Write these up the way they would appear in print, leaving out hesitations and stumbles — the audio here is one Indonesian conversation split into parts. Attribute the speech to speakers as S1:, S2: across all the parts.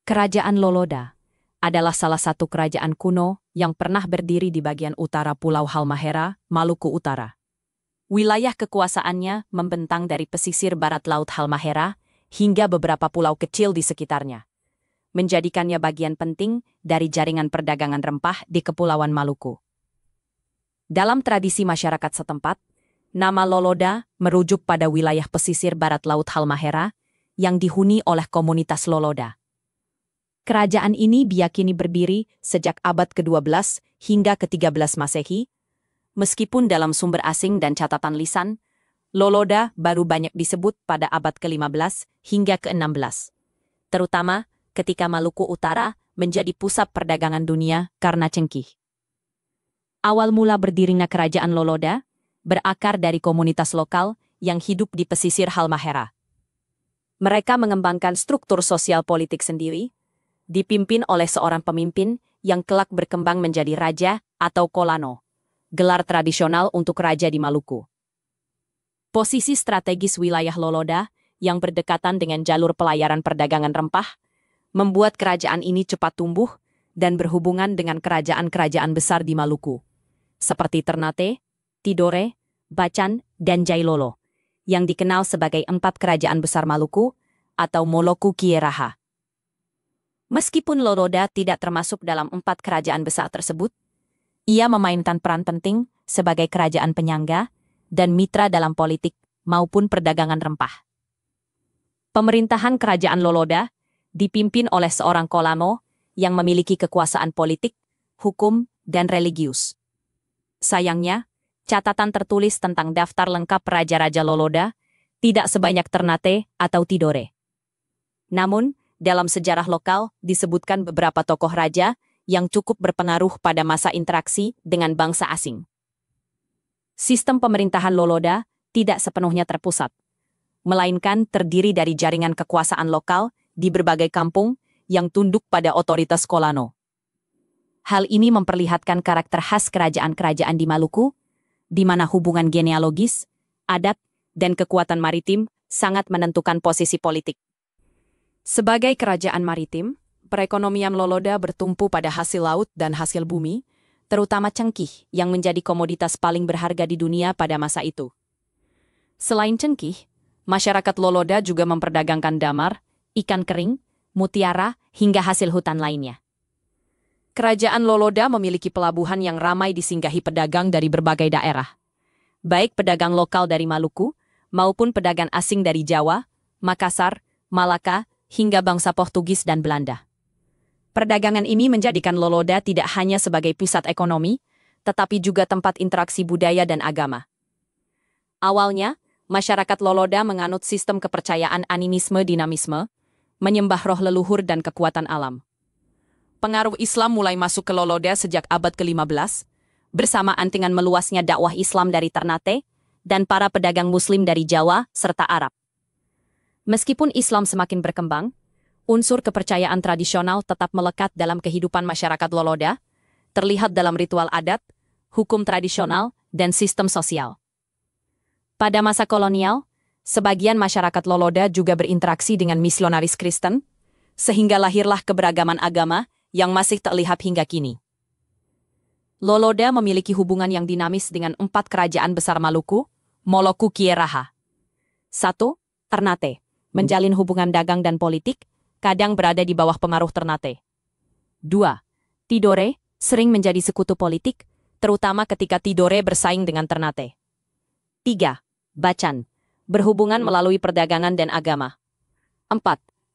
S1: Kerajaan Loloda adalah salah satu kerajaan kuno yang pernah berdiri di bagian utara Pulau Halmahera, Maluku Utara. Wilayah kekuasaannya membentang dari pesisir barat Laut Halmahera hingga beberapa pulau kecil di sekitarnya, menjadikannya bagian penting dari jaringan perdagangan rempah di Kepulauan Maluku. Dalam tradisi masyarakat setempat, nama Loloda merujuk pada wilayah pesisir barat Laut Halmahera yang dihuni oleh komunitas Loloda. Kerajaan ini diyakini berdiri sejak abad ke-12 hingga ke-13 Masehi, meskipun dalam sumber asing dan catatan lisan, Loloda baru banyak disebut pada abad ke-15 hingga ke-16, terutama ketika Maluku Utara menjadi pusat perdagangan dunia karena cengkih. Awal mula berdirinya kerajaan Loloda berakar dari komunitas lokal yang hidup di pesisir Halmahera. Mereka mengembangkan struktur sosial politik sendiri, dipimpin oleh seorang pemimpin yang kelak berkembang menjadi raja atau kolano, gelar tradisional untuk raja di Maluku. Posisi strategis wilayah Loloda yang berdekatan dengan jalur pelayaran perdagangan rempah membuat kerajaan ini cepat tumbuh dan berhubungan dengan kerajaan-kerajaan besar di Maluku, seperti Ternate, Tidore, Bacan, dan Jailolo, yang dikenal sebagai 4 kerajaan besar Maluku atau Moloku Kieraha. Meskipun Loloda tidak termasuk dalam 4 kerajaan besar tersebut, ia memainkan peran penting sebagai kerajaan penyangga dan mitra dalam politik maupun perdagangan rempah. Pemerintahan kerajaan Loloda dipimpin oleh seorang kolano yang memiliki kekuasaan politik, hukum, dan religius. Sayangnya, catatan tertulis tentang daftar lengkap raja-raja Loloda tidak sebanyak Ternate atau Tidore. Namun, dalam sejarah lokal disebutkan beberapa tokoh raja yang cukup berpengaruh pada masa interaksi dengan bangsa asing. Sistem pemerintahan Loloda tidak sepenuhnya terpusat, melainkan terdiri dari jaringan kekuasaan lokal di berbagai kampung yang tunduk pada otoritas kolano. Hal ini memperlihatkan karakter khas kerajaan-kerajaan di Maluku, di mana hubungan genealogis, adat, dan kekuatan maritim sangat menentukan posisi politik. Sebagai kerajaan maritim, perekonomian Loloda bertumpu pada hasil laut dan hasil bumi, terutama cengkih yang menjadi komoditas paling berharga di dunia pada masa itu. Selain cengkih, masyarakat Loloda juga memperdagangkan damar, ikan kering, mutiara, hingga hasil hutan lainnya. Kerajaan Loloda memiliki pelabuhan yang ramai disinggahi pedagang dari berbagai daerah, baik pedagang lokal dari Maluku maupun pedagang asing dari Jawa, Makassar, Malaka, hingga bangsa Portugis dan Belanda. Perdagangan ini menjadikan Loloda tidak hanya sebagai pusat ekonomi, tetapi juga tempat interaksi budaya dan agama. Awalnya, masyarakat Loloda menganut sistem kepercayaan animisme-dinamisme, menyembah roh leluhur dan kekuatan alam. Pengaruh Islam mulai masuk ke Loloda sejak abad ke-15, bersamaan dengan meluasnya dakwah Islam dari Ternate dan para pedagang Muslim dari Jawa serta Arab. Meskipun Islam semakin berkembang, unsur kepercayaan tradisional tetap melekat dalam kehidupan masyarakat Loloda, terlihat dalam ritual adat, hukum tradisional, dan sistem sosial. Pada masa kolonial, sebagian masyarakat Loloda juga berinteraksi dengan misionaris Kristen, sehingga lahirlah keberagaman agama yang masih terlihat hingga kini. Loloda memiliki hubungan yang dinamis dengan 4 kerajaan besar Maluku, Moloku Kieraha. 1. Ternate, menjalin hubungan dagang dan politik, kadang berada di bawah pengaruh Ternate. 2. Tidore, sering menjadi sekutu politik, terutama ketika Tidore bersaing dengan Ternate. 3. Bacan, berhubungan melalui perdagangan dan agama. 4.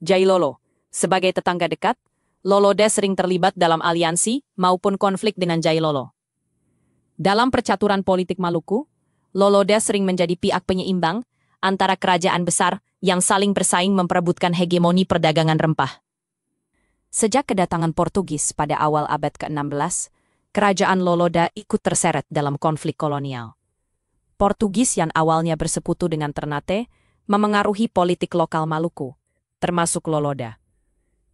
S1: Jailolo, sebagai tetangga dekat, Loloda sering terlibat dalam aliansi maupun konflik dengan Jailolo. Dalam percaturan politik Maluku, Loloda sering menjadi pihak penyeimbang antara kerajaan besar yang saling bersaing memperebutkan hegemoni perdagangan rempah. Sejak kedatangan Portugis pada awal abad ke-16, kerajaan Loloda ikut terseret dalam konflik kolonial. Portugis yang awalnya bersekutu dengan Ternate memengaruhi politik lokal Maluku, termasuk Loloda.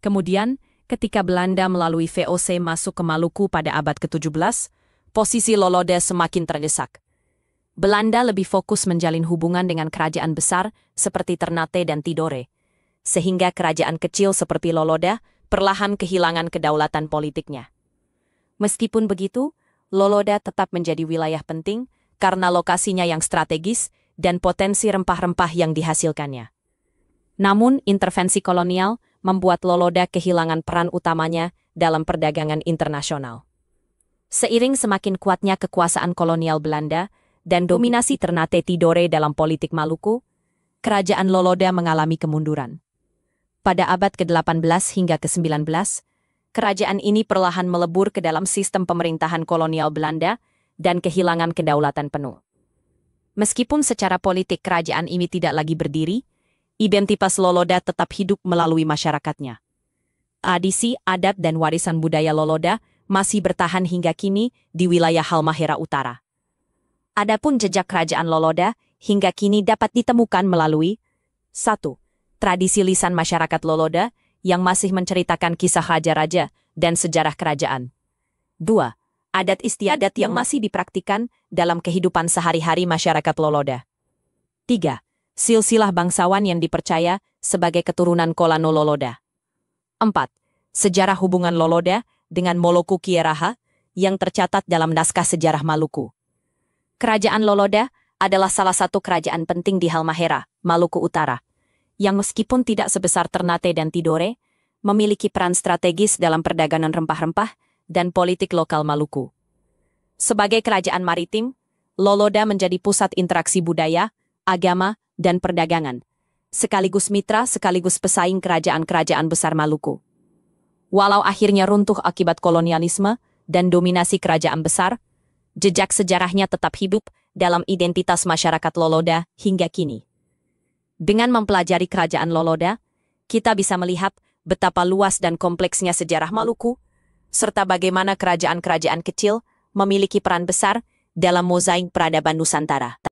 S1: Kemudian, ketika Belanda melalui VOC masuk ke Maluku pada abad ke-17, posisi Loloda semakin terdesak. Belanda lebih fokus menjalin hubungan dengan kerajaan besar seperti Ternate dan Tidore, sehingga kerajaan kecil seperti Loloda perlahan kehilangan kedaulatan politiknya. Meskipun begitu, Loloda tetap menjadi wilayah penting karena lokasinya yang strategis dan potensi rempah-rempah yang dihasilkannya. Namun, intervensi kolonial membuat Loloda kehilangan peran utamanya dalam perdagangan internasional. Seiring semakin kuatnya kekuasaan kolonial Belanda dan dominasi Ternate Tidore dalam politik Maluku, kerajaan Loloda mengalami kemunduran. Pada abad ke-18 hingga ke-19, kerajaan ini perlahan melebur ke dalam sistem pemerintahan kolonial Belanda dan kehilangan kedaulatan penuh. Meskipun secara politik kerajaan ini tidak lagi berdiri, identitas Loloda tetap hidup melalui masyarakatnya. Tradisi, adat, dan warisan budaya Loloda masih bertahan hingga kini di wilayah Halmahera Utara. Adapun jejak kerajaan Loloda hingga kini dapat ditemukan melalui 1. Tradisi lisan masyarakat Loloda yang masih menceritakan kisah raja-raja dan sejarah kerajaan. 2. Adat istiadat yang masih dipraktikkan dalam kehidupan sehari-hari masyarakat Loloda. 3. Silsilah bangsawan yang dipercaya sebagai keturunan Kolano Loloda. 4. Sejarah hubungan Loloda dengan Moloku Kieraha yang tercatat dalam naskah sejarah Maluku. Kerajaan Loloda adalah salah satu kerajaan penting di Halmahera, Maluku Utara, yang meskipun tidak sebesar Ternate dan Tidore, memiliki peran strategis dalam perdagangan rempah-rempah dan politik lokal Maluku. Sebagai kerajaan maritim, Loloda menjadi pusat interaksi budaya, agama, dan perdagangan, sekaligus mitra sekaligus pesaing kerajaan-kerajaan besar Maluku. Walau akhirnya runtuh akibat kolonialisme dan dominasi kerajaan besar, jejak sejarahnya tetap hidup dalam identitas masyarakat Loloda hingga kini. Dengan mempelajari kerajaan Loloda, kita bisa melihat betapa luas dan kompleksnya sejarah Maluku, serta bagaimana kerajaan-kerajaan kecil memiliki peran besar dalam mozaik peradaban Nusantara.